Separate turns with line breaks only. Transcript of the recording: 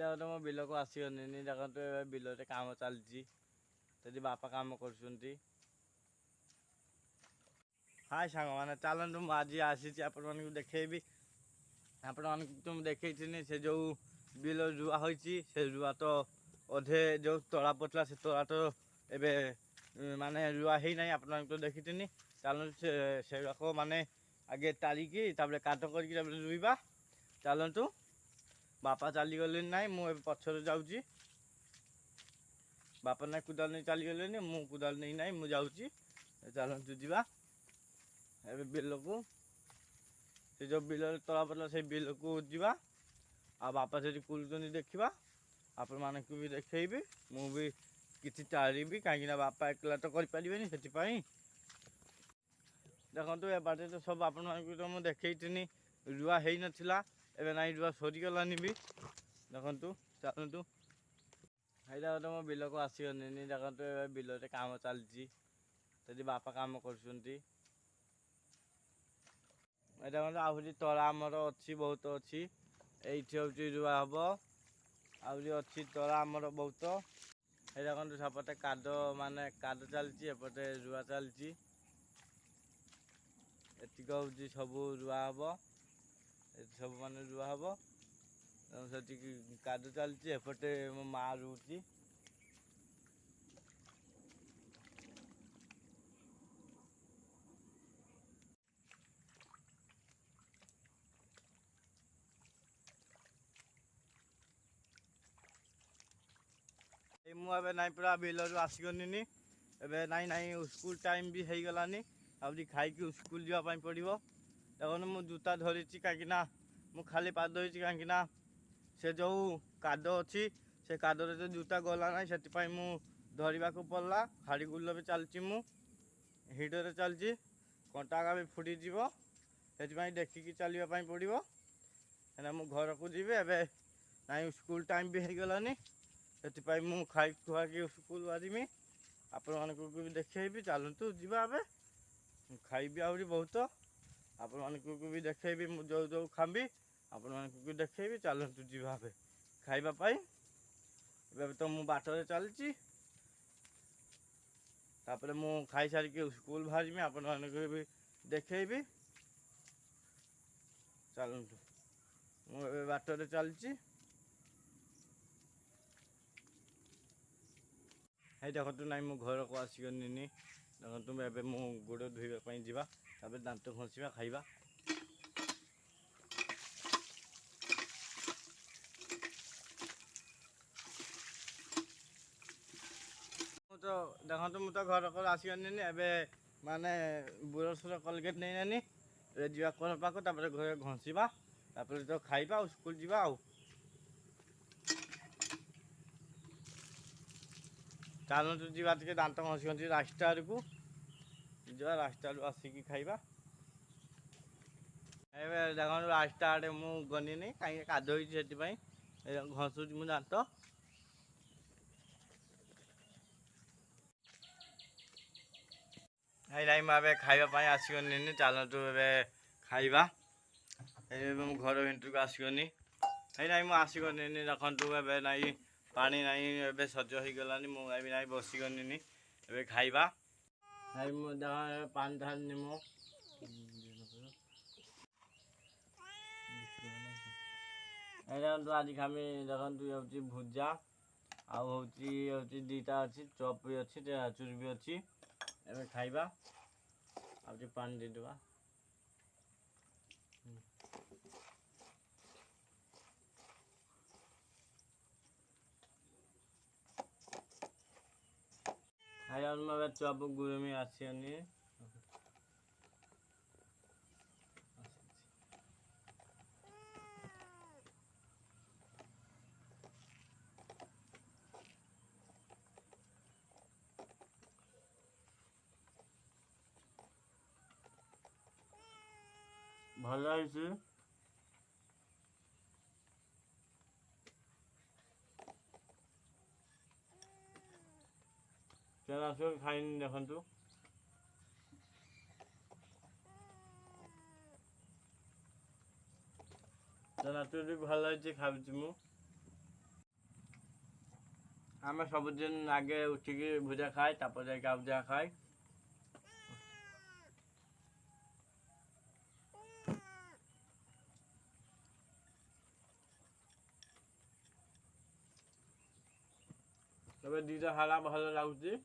ଏଇଟା ଗୋଟେ ମୋ ବିଲକୁ ଆସିବନି ଦେଖନ୍ତୁ ଏବେ ବିଲରେ କାମ ଚାଲିଛି ସେଠି ବାପା କାମ କରୁଛନ୍ତି। ହାଏ ସାଙ୍ଗମାନେ ଚାଲନ୍ତୁ ମୁଁ ଆଜି ଆସିଛି ଆପଣମାନଙ୍କୁ ଦେଖେଇବି। ଆପଣମାନଙ୍କୁ ତ ମୁଁ ଦେଖେଇଥିଲି ସେ ଯେଉଁ ବିଲ ରୁଆ ହୋଇଛି ସେ ରୁଆ ତ ଅଧେ ଯେଉଁ ତଳା ପଡ଼ିଥିଲା ସେ ତଳା ତ ଏବେ ମାନେ ରୁଆ ହେଇନାହିଁ ଆପଣମାନଙ୍କୁ ତ ଦେଖିଥିଲି। ଚାଲନ୍ତୁ ସେଗୁଡ଼ାକ ମାନେ ଆଗେ ତାଳିକି ତାପରେ କାଦ କରିକି ତାପରେ ରୁଇବା। ଚାଲନ୍ତୁ ବାପା ଚାଲିଗଲେଣି ନାହିଁ ମୁଁ ଏବେ ପଛରେ ଯାଉଛି। ବାପା ନାଇଁ କୁଦାଲ ନେଇ ଚାଲିଗଲେଣି ମୁଁ କୁଦାଲ ନେଇ ନାହିଁ ମୁଁ ଯାଉଛି। ଚାଲନ୍ତୁ ଯିବା ଏବେ ବିଲକୁ। ସେ ଯେଉଁ ବିଲରେ ତଳା ପଡ଼ିଲା ସେଇ ବିଲକୁ ଯିବା। ଆଉ ବାପା ସେଠି କୁଲୁଛନ୍ତି ଦେଖିବା। ଆପଣମାନଙ୍କୁ ବି ଦେଖେଇବି। ମୁଁ ବି କିଛି ଚାଳିବି କାହିଁକିନା ବାପା ଏକଲା ତ କରିପାରିବେନି ସେଥିପାଇଁ। ଦେଖନ୍ତୁ ଏ ବାଟେ ତ ସବୁ ଆପଣମାନଙ୍କୁ ତ ମୁଁ ଦେଖେଇଥିଲି ରୁଆ ହେଇନଥିଲା। ଏବେ ନାଇଁ ରୁଆ ସରିଗଲାନି ବି। ଦେଖନ୍ତୁ ଚାଲନ୍ତୁ ଏଇଟା ଗୋଟେ ମୋ ବିଲକୁ ଆସିବନି ଦେଖନ୍ତୁ ଏବେ ବିଲରେ କାମ ଚାଲିଛି ସେଠି ବାପା କାମ କରୁଛନ୍ତି। ଏଇଟା ମାନେ ଆହୁରି ତଳା ଆମର ଅଛି ବହୁତ ଅଛି। ଏଇଠି ହେଉଛି ରୁଆ ହବ ଆହୁରି ଅଛି ତଳା ଆମର ବହୁତ। ଏଇଟା ଦେଖନ୍ତୁ ସେପଟେ କାଦ ମାନେ କାଦ ଚାଲିଛି ଏପଟେ ରୁଆ ଚାଲିଛି। ଏତିକ ହେଉଛି ସବୁ ରୁଆ ହବ ଏଠି ସବୁ ମାନେ ରୁଆ ହବ। ସେଠିକି କାଦ ଚାଲିଛି ଏପଟେ ମୋ ମା ରୁଉଛି। ମୁଁ ଏବେ ନାଇଁ ପୁରା ବିଲରୁ ଆସିଗଲିନି। ଏବେ ନାଇଁ ସ୍କୁଲ ଟାଇମ୍ ବି ହେଇଗଲାନି। ଆହୁରି ଖାଇକି ସ୍କୁଲ ଯିବା ପାଇଁ ପଡ଼ିବ। ଦେଖନ୍ତୁ ମୁଁ ଜୁତା ଧରିଛି କାହିଁକିନା ମୁଁ ଖାଲି ପାଦ ହେଇଛି କାହିଁକିନା ସେ ଯେଉଁ କାଦ ଅଛି ସେ କାଦରେ ତ ଜୁତା ଗଲା ନାହିଁ ସେଥିପାଇଁ ମୁଁ ଧରିବାକୁ ପଡ଼ିଲା। ହାଡ଼ି ଗୁଲ ବି ଚାଲିଛି ମୁଁ ହିଡ଼ରେ ଚାଲିଛି କଣ୍ଟା ଆଗା ବି ଫୁଟିଯିବ ସେଥିପାଇଁ ଦେଖିକି ଚାଲିବା ପାଇଁ ପଡ଼ିବ। ହେଲେ ମୁଁ ଘରକୁ ଯିବି ଏବେ ନାଇଁ ସ୍କୁଲ ଟାଇମ୍ ବି ହେଇଗଲାନି ସେଥିପାଇଁ ମୁଁ ଖାଇ ଖୁଆକି ସ୍କୁଲ ବାହାରିମି। ଆପଣମାନଙ୍କୁ ବି ଦେଖେଇବି ଚାଲନ୍ତୁ ଯିବା ଏବେ। ଖାଇବି ଆହୁରି ବହୁତ ଆପଣମାନଙ୍କୁ ବି ଦେଖେଇବି। ମୁଁ ଯେଉଁ ଖାଇବି ଆପଣମାନଙ୍କୁ ବି ଦେଖେଇବି। ଚାଲନ୍ତୁ ଯିବା ଏବେ ଖାଇବା ପାଇଁ। ଏବେ ତ ମୁଁ ବାଟରେ ଚାଲିଛି ତାପରେ ମୁଁ ଖାଇସାରିକି ସ୍କୁଲ ବାହାରିମି ଆପଣମାନଙ୍କୁ ବି ଦେଖେଇବି। ଚାଲନ୍ତୁ ମୁଁ ଏବେ ବାଟରେ ଚାଲିଛି। ହେଇ ଦେଖନ୍ତୁ ନାଇଁ ମୁଁ ଘରକୁ ଆସିଗଲିନି। ଦେଖନ୍ତୁ ଏବେ ମୁଁ ଗୋଡ଼ ଧୋଇବା ପାଇଁ ଯିବା ତାପରେ ଦାନ୍ତ ଘଷିବା ଖାଇବା। ଦେଖନ୍ତୁ ମୁଁ ତ ଘରକୁ ଆସିଗଲିନି ଏବେ ମାନେ ବ୍ରସ୍ କଲଗେଟ୍ ନେଇନାନି ଏବେ ଯିବା କଳ ପାଖକୁ ତାପରେ ଘରେ ଘଷିବା ତାପରେ ତ ଖାଇବା ଆଉ ସ୍କୁଲ ଯିବା ଆଉ। ଚାଲନ୍ତୁ ଯିବା ଟିକେ ଦାନ୍ତ ଘଷି ରାସ୍ତା ଆଡ଼କୁ ଯିବା। ରାସ୍ତା ଆଡ଼ୁ ଆସିକି ଖାଇବା। ଏବେ ଦେଖନ୍ତୁ ରାସ୍ତା ଆଡ଼େ ମୁଁ ଗଲିନି କାହିଁକି କାଦୁଅ ହେଇଛି ସେଥିପାଇଁ ଘଷୁଛି ମୁଁ ଦାନ୍ତ। ନାଇଁ ମୁଁ ଏବେ ଖାଇବା ପାଇଁ ଆସିଗଲିନି। ଚାଲନ୍ତୁ ଏବେ ଖାଇବା। ଏବେ ମୁଁ ଘର ଭିତରକୁ ଆସିଗନି। ନାଇଁ ମୁଁ ଆସିଗଲିନି ଦେଖନ୍ତୁ ଏବେ ନାଇଁ ପାଣି ନାହିଁ ଏବେ ସଜ ହେଇଗଲାନି ମୁଁ ଏବେ ନାଇଁ ବସିଗଲିନି ଏବେ ଖାଇବା। ନାଇଁ ମୁଁ ପାଣି ଢାଳିନି ମୁଁ ଦେଖନ୍ତୁ ଆଜି ଖାମି ଦେଖନ୍ତୁ ହେଉଛି ଭୁଜା ଆଉ ହେଉଛି ଦୁଇଟା ଅଛି ଚପ୍ ବି ଅଛି ଚୁରି ବି ଅଛି। ଏବେ ଖାଇବା ଆଉ ଟିକେ ପାଣି ଦେଇଦେବା। ଖାଇବା ମୁଁ ଏବେ ଚପ୍ ଗୁରମି ଆସିବନି। ଭଲ ହେଇଛି। ଚାଲ ଆସିବ ଖାଇନି ଦେଖନ୍ତୁ। ଚାଲ ଭଲ ହେଇଛି ଖାଉଛି ମୁଁ। ଆମେ ସବୁଦିନ ଆଗେ ଉଠିକି ଭୁଜା ଖାଏ ତାପରେ ଯାଇକି ଆଉ ଯାହା ଖାଏ। ଏବେ ଦୁଇଟା ହେଲା ଭଲ ଲାଗୁଛି।